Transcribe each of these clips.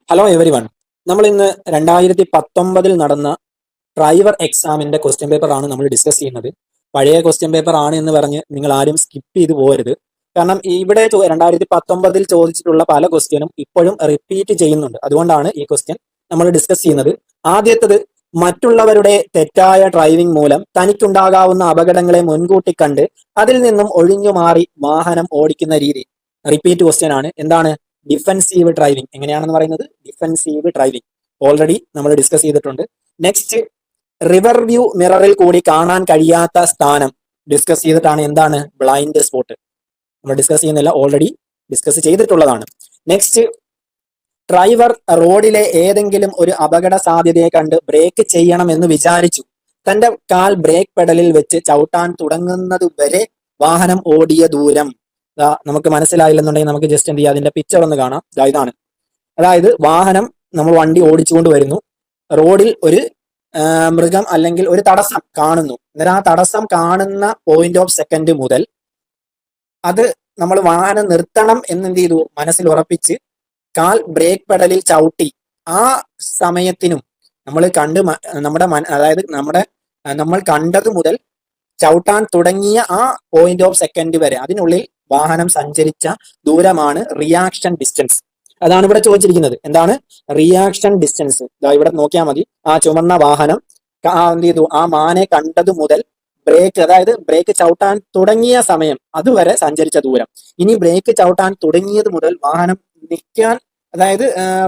Hello every one. നമ്മൾ ഇന്ന് 2019 നടന്ന ഡ്രൈവർ എക്സാമിന്റെ ക്വസ്റ്റ്യൻ പേപ്പർ ആണ് നമ്മൾ ഡിസ്കസ് ചെയ്യുന്നത്. പഴയ ക്വസ്റ്റ്യൻ പേപ്പർ ആണ് എന്ന് പറഞ്ഞ് നിങ്ങൾ ആരും സ്കിപ്പ് ചെയ്ത് പോകരുത്. കാരണം ഇവിടെ 2019 ചോദിച്ചിട്ടുള്ള പല ക്വസ്റ്റ്യനും ഇപ്പോഴും റിപ്പീറ്റ് ചെയ്യുന്നുണ്ട്. അതുകൊണ്ടാണ് ഈ ക്വസ്റ്റ്യൻ നമ്മൾ ഡിസ്കസ് ചെയ്യുന്നത്. ആദ്യത്തേത്, മറ്റുള്ളവരുടെ തെറ്റായ ഡ്രൈവിംഗ് മൂലം തനിക്കുണ്ടാകാവുന്ന അപകടങ്ങളെ മുൻകൂട്ടി കണ്ട് അതിൽ നിന്നും ഒഴിഞ്ഞു മാറി വാഹനം ഓടിക്കുന്ന രീതി. റിപ്പീറ്റ് ക്വസ്റ്റ്യൻ ആണ്. എന്താണ്? Defensive driving. എങ്ങനെയാണെന്ന് പറയുന്നത്? ഡിഫൻസീവ് ഡ്രൈവിംഗ് ഓൾറെഡി നമ്മൾ ഡിസ്കസ് ചെയ്തിട്ടുണ്ട്. നെക്സ്റ്റ്, റിവർ വ്യൂ മിററിൽ കൂടി കാണാൻ കഴിയാത്ത സ്ഥാനം ഡിസ്കസ് ചെയ്തിട്ടാണ്. എന്താണ്? Blind spot. നമ്മൾ ഡിസ്കസ് ചെയ്യുന്നില്ല, ഓൾറെഡി ഡിസ്കസ് ചെയ്തിട്ടുള്ളതാണ്. നെക്സ്റ്റ്, ഡ്രൈവർ റോഡിലെ ഏതെങ്കിലും ഒരു അപകട സാധ്യതയെ കണ്ട് ബ്രേക്ക് ചെയ്യണം എന്ന് വിചാരിച്ചു. തന്റെ കാൽ ബ്രേക്ക് പെഡലിൽ വെച്ച് ചവിട്ടാൻ തുടങ്ങുന്നത് വരെ വാഹനം ഓടിയ ദൂരം. നമുക്ക് മനസ്സിലായില്ലെന്നുണ്ടെങ്കിൽ നമുക്ക് ജസ്റ്റ് എന്ത് ചെയ്യാം, അതിന്റെ പിക്ചർ ഒന്ന് കാണാം. ഇതാണ്. അതായത് വാഹനം, നമ്മൾ വണ്ടി ഓടിച്ചുകൊണ്ട് വരുന്നു, റോഡിൽ ഒരു മൃഗം അല്ലെങ്കിൽ ഒരു തടസ്സം കാണുന്നു. അന്നേരം ആ തടസ്സം കാണുന്ന പോയിന്റ് ഓഫ് സെക്കൻഡ് മുതൽ അത് നമ്മൾ വാഹനം നിർത്തണം എന്നെന്ത് ചെയ്തു, മനസ്സിൽ ഉറപ്പിച്ച് കാൽ ബ്രേക്ക് പെഡലിൽ ചവിട്ടി. ആ സമയത്തിനും നമ്മൾ അതായത് നമ്മൾ കണ്ടത് മുതൽ ചവിട്ടാൻ തുടങ്ങിയ ആ പോയിന്റ് ഓഫ് സെക്കൻഡ് വരെ അതിനുള്ളിൽ വാഹനം സഞ്ചരിച്ച ദൂരമാണ് റിയാക്ഷൻ ഡിസ്റ്റൻസ്. അതാണ് ഇവിടെ ചോദിച്ചിരിക്കുന്നത്. എന്താണ്? Reaction distance. ഇവിടെ നോക്കിയാൽ മതി. ആ ചുമന്ന വാഹനം എന്ത് ചെയ്തു, ആ മാനെ കണ്ടത് മുതൽ അതായത് ബ്രേക്ക് ചവിട്ടാൻ തുടങ്ങിയ സമയം അതുവരെ സഞ്ചരിച്ച ദൂരം. ഇനി ബ്രേക്ക് ചവിട്ടാൻ തുടങ്ങിയത് മുതൽ വാഹനം നിൽക്കാൻ, അതായത്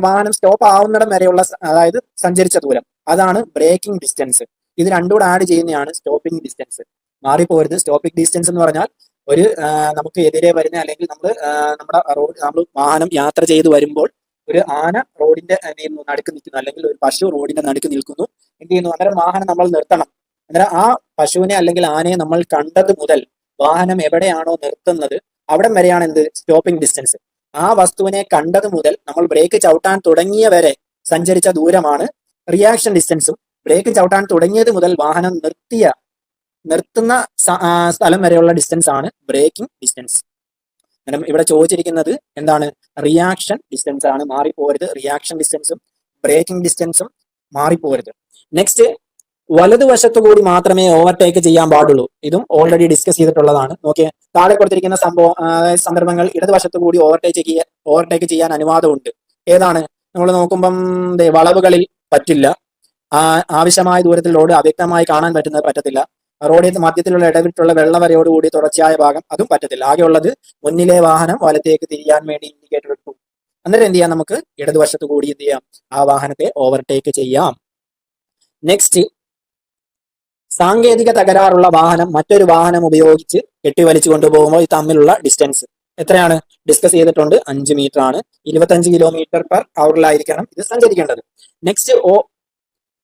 വാഹനം സ്റ്റോപ്പ് ആവുന്നിടം വരെയുള്ള അതായത് സഞ്ചരിച്ച ദൂരം, അതാണ് ബ്രേക്കിംഗ് ഡിസ്റ്റൻസ്. ഇത് രണ്ടും കൂടെ ആഡ് ചെയ്യുന്നതാണ് സ്റ്റോപ്പിംഗ് ഡിസ്റ്റൻസ്. മാറിപ്പോരുത്. സ്റ്റോപ്പിംഗ് ഡിസ്റ്റൻസ് എന്ന് പറഞ്ഞാൽ ഒരു നമുക്ക് എതിരെ വരുന്ന, അല്ലെങ്കിൽ നമ്മുടെ നമ്മൾ വാഹനം യാത്ര ചെയ്ത് വരുമ്പോൾ ഒരു ആന റോഡിന്റെ നടുക്ക് നിൽക്കുന്നു, അല്ലെങ്കിൽ ഒരു പശു റോഡിന്റെ നടുക്ക് നിൽക്കുന്നു. എന്ത് ചെയ്യുന്നു? അന്നേരം വാഹനം നമ്മൾ നിർത്തണം. അന്നേരം ആ പശുവിനെ അല്ലെങ്കിൽ ആനയെ നമ്മൾ കണ്ടത് മുതൽ വാഹനം എവിടെയാണോ നിർത്തുന്നത് അവിടം വരെയാണ് എന്ത്? Stopping distance. ആ വസ്തുവിനെ കണ്ടത് മുതൽ നമ്മൾ ബ്രേക്ക് ചവിട്ടാൻ തുടങ്ങിയ വരെ സഞ്ചരിച്ച ദൂരമാണ് റിയാക്ഷൻ ഡിസ്റ്റൻസും. ബ്രേക്ക് ചവിട്ടാൻ തുടങ്ങിയത് മുതൽ വാഹനം നിർത്തുന്ന സ്ഥലം വരെയുള്ള ഡിസ്റ്റൻസ് ആണ് ബ്രേക്കിംഗ് ഡിസ്റ്റൻസ്. ഇവിടെ ചോദിച്ചിരിക്കുന്നത് എന്താണ്? റിയാക്ഷൻ ഡിസ്റ്റൻസ് ആണ്. മാറിപ്പോരുത്. റിയാക്ഷൻ ഡിസ്റ്റൻസും ബ്രേക്കിംഗ് ഡിസ്റ്റൻസും മാറിപ്പോരുത്. നെക്സ്റ്റ്, വലതുവശത്തു കൂടി മാത്രമേ ഓവർടേക്ക് ചെയ്യാൻ പാടുള്ളൂ. ഇതും ഓൾറെഡി ഡിസ്കസ് ചെയ്തിട്ടുള്ളതാണ്. നോക്കിയേ, താഴെ കൊടുത്തിരിക്കുന്ന സന്ദർഭങ്ങൾ ഇടതുവശത്തു കൂടി ഓവർടേക്ക് ചെയ്യാൻ അനുവാദമുണ്ട്. ഏതാണ്? നമ്മൾ നോക്കുമ്പം വളവുകളിൽ പറ്റില്ല. ആവശ്യമായ ദൂരത്തിൽ റോഡ് അവ്യക്തമായി കാണാൻ പറ്റത്തില്ല. റോഡിൽ മധ്യത്തിലുള്ള ഇടവിട്ടുള്ള വെള്ളവരയോടുകൂടി തുടർച്ചയായ ഭാഗം, അതും പറ്റത്തില്ല. ആകെയുള്ളത് മുന്നിലെ വാഹനം വലത്തേക്ക് തിരിയാൻ വേണ്ടി ഇൻഡിക്കേറ്റർ ഇട്ടു. അന്നേരം എന്ത് ചെയ്യാം? നമുക്ക് ഇടതുവശത്തു കൂടി എന്ത് ചെയ്യാം? ആ വാഹനത്തെ ഓവർടേക്ക് ചെയ്യാം. നെക്സ്റ്റ്, സാങ്കേതിക തകരാറുള്ള വാഹനം മറ്റൊരു വാഹനം ഉപയോഗിച്ച് കെട്ടിവലിച്ചു കൊണ്ടുപോകുമ്പോൾ ഇത് തമ്മിലുള്ള ഡിസ്റ്റൻസ് എത്രയാണ്? ഡിസ്കസ് ചെയ്തിട്ടുണ്ട്. 5 മീറ്റർ ആണ്. 25 km/h ഇത് സഞ്ചരിക്കേണ്ടത്. നെക്സ്റ്റ്,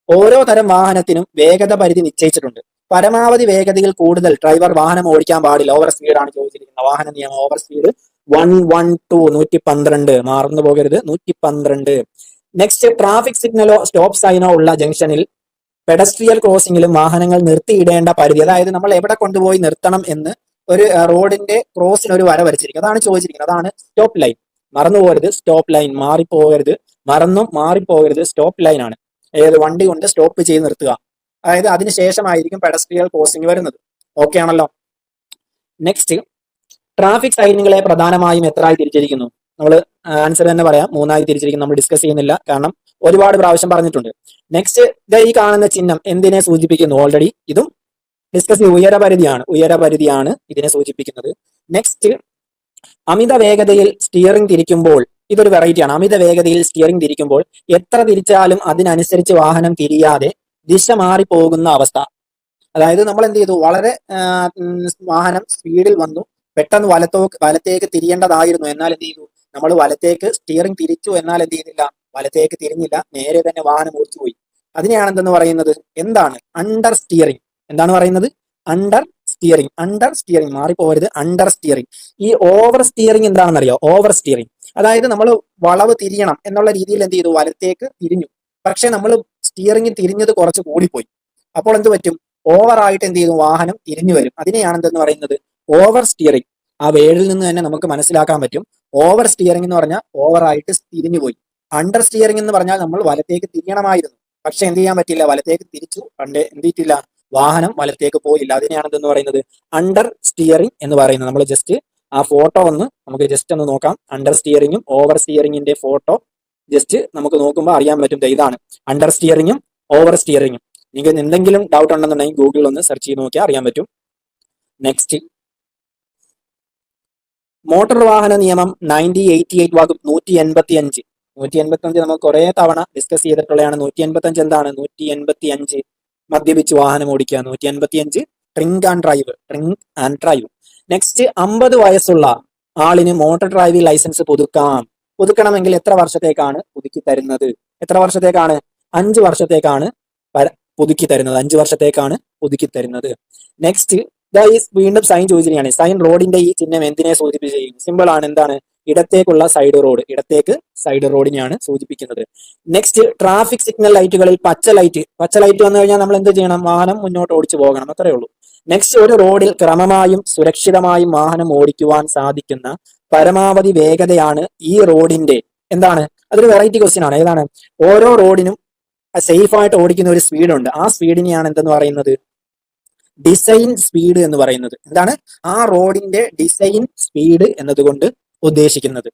ഓരോ തരം വാഹനത്തിനും വേഗത പരിധി നിശ്ചയിച്ചിട്ടുണ്ട്. പരമാവധി വേഗതയിൽ കൂടുതൽ ഡ്രൈവർ വാഹനം ഓടിക്കാൻ പാടില്ല. ഓവർ സ്പീഡ് ആണ് ചോദിച്ചിരിക്കുന്നത്. വാഹന നിയമം ഓവർ സ്പീഡ് 112, 112. മറന്നു പോകരുത്, 112. നെക്സ്റ്റ്, ട്രാഫിക് സിഗ്നലോ സ്റ്റോപ്പ് സൈനോ ഉള്ള ജംഗ്ഷനിൽ പെഡസ്ട്രിയൽ ക്രോസിംഗിലും വാഹനങ്ങൾ നിർത്തിയിടേണ്ട പരിധി, അതായത് നമ്മൾ എവിടെ കൊണ്ടുപോയി നിർത്തണം എന്ന് ഒരു റോഡിന്റെ ക്രോസിന് ഒരു വര വരച്ചിരിക്കും. അതാണ് ചോദിച്ചിരിക്കുന്നത്. അതാണ് സ്റ്റോപ്പ് ലൈൻ. മറന്നു പോകരുത്. സ്റ്റോപ്പ് ലൈൻ മാറിപ്പോകരുത്. സ്റ്റോപ്പ് ലൈൻ ആണ്. ഏത് വണ്ടി കൊണ്ട് സ്റ്റോപ്പ് ചെയ്ത് നിർത്തുക, അതായത് അതിനുശേഷമായിരിക്കും പെഡസ്ട്രിയൽ ക്രോസിംഗ് വരുന്നത്. ഓക്കെ ആണല്ലോ? നെക്സ്റ്റ്, ട്രാഫിക് സൈനുകളെ പ്രധാനമായും എത്രയായി തിരിച്ചിരിക്കുന്നു? നമ്മൾ ആൻസർ തന്നെ പറയാം. 3ആയി തിരിച്ചിരിക്കുന്നു. നമ്മൾ ഡിസ്കസ് ചെയ്യുന്നില്ല, കാരണം ഒരുപാട് പ്രാവശ്യം പറഞ്ഞിട്ടുണ്ട്. നെക്സ്റ്റ്, ഈ കാണുന്ന ചിഹ്നം എന്തിനെ സൂചിപ്പിക്കുന്നു? ഓൾറെഡി ഇതും ഡിസ്കസ് ചെയ്യും. ഉയരപരിധിയാണ് ഇതിനെ സൂചിപ്പിക്കുന്നത്. നെക്സ്റ്റ്, അമിത വേഗതയിൽ സ്റ്റിയറിംഗ് തിരിക്കുമ്പോൾ, ഇതൊരു വെറൈറ്റിയാണ്. അമിത വേഗതയിൽ സ്റ്റിയറിംഗ് തിരിക്കുമ്പോൾ എത്ര തിരിച്ചാലും അതിനനുസരിച്ച് വാഹനം തിരിയാതെ ദിശ മാറിപ്പോകുന്ന അവസ്ഥ. അതായത് നമ്മൾ എന്ത് ചെയ്തു? വളരെ വാഹനം സ്പീഡിൽ വന്നു, പെട്ടെന്ന് വലത്തേക്ക് തിരിയേണ്ടതായിരുന്നു. എന്നാൽ എന്ത് ചെയ്തു? നമ്മൾ വലത്തേക്ക് സ്റ്റിയറിംഗ് തിരിച്ചു, എന്നാൽ എന്ത് ചെയ്യുന്നില്ല? വലത്തേക്ക് തിരിഞ്ഞില്ല, നേരെ തന്നെ വാഹനം ഓടിച്ചുപോയി. അതിനെയാണ് എന്തെന്ന് പറയുന്നത്? എന്താണ്? Under steering. എന്താണ് പറയുന്നത്? Under steering. മാറിപ്പോകരുത്. Under steering. ഈ ഓവർ സ്റ്റിയറിംഗ് എന്താണെന്നറിയോ? ഓവർ സ്റ്റിയറിംഗ് അതായത് നമ്മൾ വളവ് തിരിയണം എന്നുള്ള രീതിയിൽ എന്ത് ചെയ്തു? വലത്തേക്ക് തിരിഞ്ഞു, പക്ഷെ നമ്മൾ സ്റ്റിയറിംഗ് തിരിഞ്ഞത് കുറച്ച് കൂടിപ്പോയി. അപ്പോൾ എന്ത് പറ്റും? ഓവറായിട്ട് എന്ത് ചെയ്തു? വാഹനം തിരിഞ്ഞു വരും. അതിനെയാണ് എന്തെന്ന് പറയുന്നത്? Over steering. ആ വേർഡിൽ നിന്ന് തന്നെ നമുക്ക് മനസ്സിലാക്കാൻ പറ്റും. ഓവർ സ്റ്റിയറിംഗ് എന്ന് പറഞ്ഞാൽ ഓവറായിട്ട് തിരിഞ്ഞുപോയി. അണ്ടർ സ്റ്റിയറിംഗ് എന്ന് പറഞ്ഞാൽ നമ്മൾ വലത്തേക്ക് തിരിയണമായിരുന്നു, പക്ഷെ എന്ത് ചെയ്യാൻ പറ്റില്ല, വലത്തേക്ക് തിരിച്ചു, പണ്ട് എന്ത് ചെയ്തില്ല, വാഹനം വലത്തേക്ക് പോയില്ല. അതിനെയാണ് എന്തെന്ന് പറയുന്നത്, അണ്ടർ സ്റ്റിയറിംഗ് എന്ന് പറയുന്നത്. നമ്മൾ ജസ്റ്റ് ആ ഫോട്ടോ ഒന്ന് നമുക്ക് ജസ്റ്റ് ഒന്ന് നോക്കാം. അണ്ടർ സ്റ്റിയറിംഗും ഓവർ സ്റ്റിയറിംഗിന്റെ ഫോട്ടോ ജസ്റ്റ് നമുക്ക് നോക്കുമ്പോൾ അറിയാൻ പറ്റും. ഇതാണ് അണ്ടർ സ്റ്റിയറിംഗും ഓവർ സ്റ്റിയറിംഗും. നിങ്ങൾക്ക് എന്തെങ്കിലും ഡൗട്ട് ഉണ്ടെന്നുണ്ടെങ്കിൽ ഗൂഗിളിൽ ഒന്ന് സെർച്ച് ചെയ്ത് നോക്കിയാൽ അറിയാൻ പറ്റും. നെക്സ്റ്റ്, മോട്ടോർ വാഹന നിയമം 1988 വകുപ്പ് 185. 185 നമ്മൾ കുറെ തവണ ഡിസ്കസ് ചെയ്തിട്ടുള്ളതാണ്. 185 എന്താണ്? 185 മദ്യപിച്ച് വാഹനം ഓടിക്കുക. 185 drink and drive, drink and drive. Next, 50 വയസ്സുള്ള ആളിന് മോട്ടോർ ഡ്രൈവിംഗ് ലൈസൻസ് പുതുക്കണമെങ്കിൽ എത്ര വർഷത്തേക്കാണ് പുതുക്കി തരുന്നത്? എത്ര വർഷത്തേക്കാണ്? 5 വർഷത്തേക്കാണ് പുതുക്കി തരുന്നത്. 5 വർഷത്തേക്കാണ് പുതുക്കി തരുന്നത്. നെക്സ്റ്റ്, വീണ്ടും സൈൻ ചോദിച്ചിരിക്കുകയാണ്. സൈൻ റോഡിന്റെ ഈ ചിഹ്നം എന്തിനെ സൂചിപ്പിച്ചിരിക്കും? സിമ്പിൾ ആണ്. എന്താണ്? ഇടത്തേക്കുള്ള സൈഡ് റോഡ്, ഇടത്തേക്ക് സൈഡ് റോഡിനെയാണ് സൂചിപ്പിക്കുന്നത്. നെക്സ്റ്റ്, ട്രാഫിക് സിഗ്നൽ ലൈറ്റുകളിൽ പച്ച ലൈറ്റ് വന്നു കഴിഞ്ഞാൽ നമ്മൾ എന്ത് ചെയ്യണം? വാഹനം മുന്നോട്ട് ഓടിച്ചു പോകണം, അത്രേ ഉള്ളൂ. നെക്സ്റ്റ്, ഒരു റോഡിൽ ക്രമമായും സുരക്ഷിതമായും വാഹനം ഓടിക്കുവാൻ സാധിക്കുന്ന പരമാവധി വേഗതയാണ് ഈ റോഡിന്റെ എന്താണ്? അതൊരു വെറൈറ്റി ക്വസ്റ്റ്യൻ ആണ്. ഏതാണ്? ഓരോ റോഡിനും സേഫ് ആയിട്ട് ഓടിക്കുന്ന ഒരു സ്പീഡ് ഉണ്ട്. ആ സ്പീഡിനെയാണ് എന്തെന്ന് പറയുന്നത്? ഡിസൈൻ സ്പീഡ് എന്ന് പറയുന്നത്. എന്താണ്? ആ റോഡിന്റെ ഡിസൈൻ സ്പീഡ് എന്നതുകൊണ്ട് ഉദ്ദേശിക്കുന്നത്.